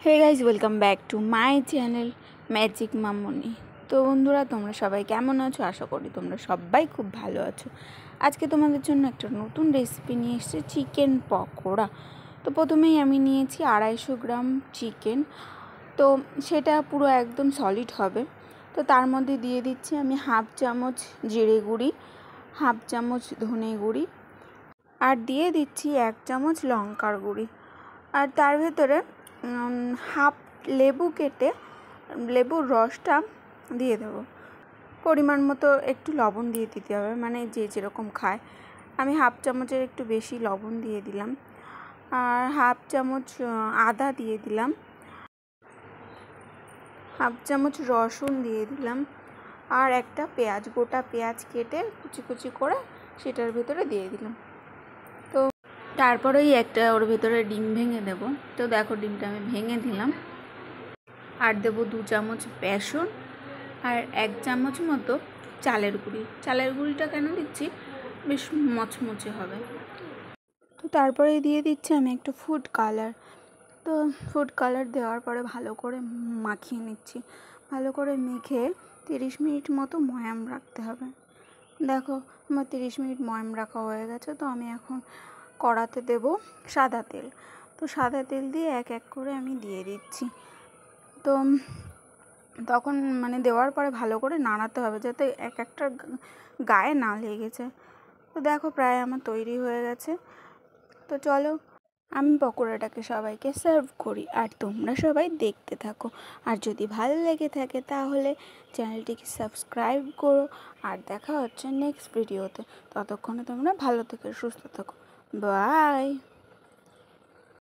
Hey guys, welcome back to my channel magic Mamoni. তো বন্ধুরা, তোমরা সবাই কেমন আছো? আশা করি তোমরা সবাই খুব ভালো আছো। আজকে তোমাদের জন্য একটা নতুন রেসিপি নিয়ে এসেছি, চিকেন পকোড়া। তো প্রথমেই আমি নিয়েছি 250 গ্রাম চিকেন। তো সেটা পুরো একদম সলিড হবে। তো তার মধ্যে দিয়ে দিচ্ছি আমি হাফ চামচ জিরে গুঁড়ি, হাফ চামচ ধনে গুঁড়ি, আর দিয়ে দিচ্ছি 1 চামচ লঙ্কার গুঁড়ি। আর তার ভেতরে হাফ লেবু কেটে লেবুর রসটা দিয়ে দেবো। পরিমাণ মতো একটু লবণ দিয়ে দিতে হবে, মানে যে যেরকম খায়। আমি হাফ চামচের একটু বেশি লবণ দিয়ে দিলাম। আর হাফ চামচ আদা দিয়ে দিলাম, হাফ চামচ রসুন দিয়ে দিলাম, আর একটা পেঁয়াজ, গোটা পেঁয়াজ কেটে কুচি কুচি করে সেটার ভেতরে দিয়ে দিলাম। তো তারপরেই ওর ভেতরে ডিম ভেঙে দেব। তো দেখো, ডিমটা আমি ভেঙে দিলাম। আর দেবো 2 চামচ বেসন আর 1 চামচ মতো চালের গুঁড়ি। চালের গুঁড়িটা কেন দিচ্ছি? বেশ মচমচে হবে। তো তারপরে দিয়ে দিচ্ছি আমি একটু ফুড কালার। তো ফুড কালার দেওয়ার পরে ভালো করে মাখিয়ে নিচ্ছি। ভালো করে মেখে 30 মিনিট মতো ময়াম রাখতে হবে। দেখো, আমার 30 মিনিট ময়াম রাখা হয়ে গেছে। তো আমি এখন কড়াতে দেব সাদা তেল। তো সাদা তেল দিয়ে এক এক করে আমি দিয়ে দিচ্ছি। তো তখন দেওয়ার পরে ভালো করে নাড়াতে হবে, যাতে এক একটা গায়ে না লেগেছে। তো দেখো, প্রায় আমার তৈরি হয়ে গেছে। তো চলো, আমি পকোড়াটাকে সবাইকে সার্ভ করি, আর তোমরা সবাই দেখতে থাকো। আর যদি ভালো লেগে থাকে তাহলে চ্যানেলটিকে সাবস্ক্রাইব করো। আর দেখা হচ্ছে নেক্সট ভিডিওতে। ততক্ষণে তোমরা ভালো থেকো, সুস্থ থাকো। বাই।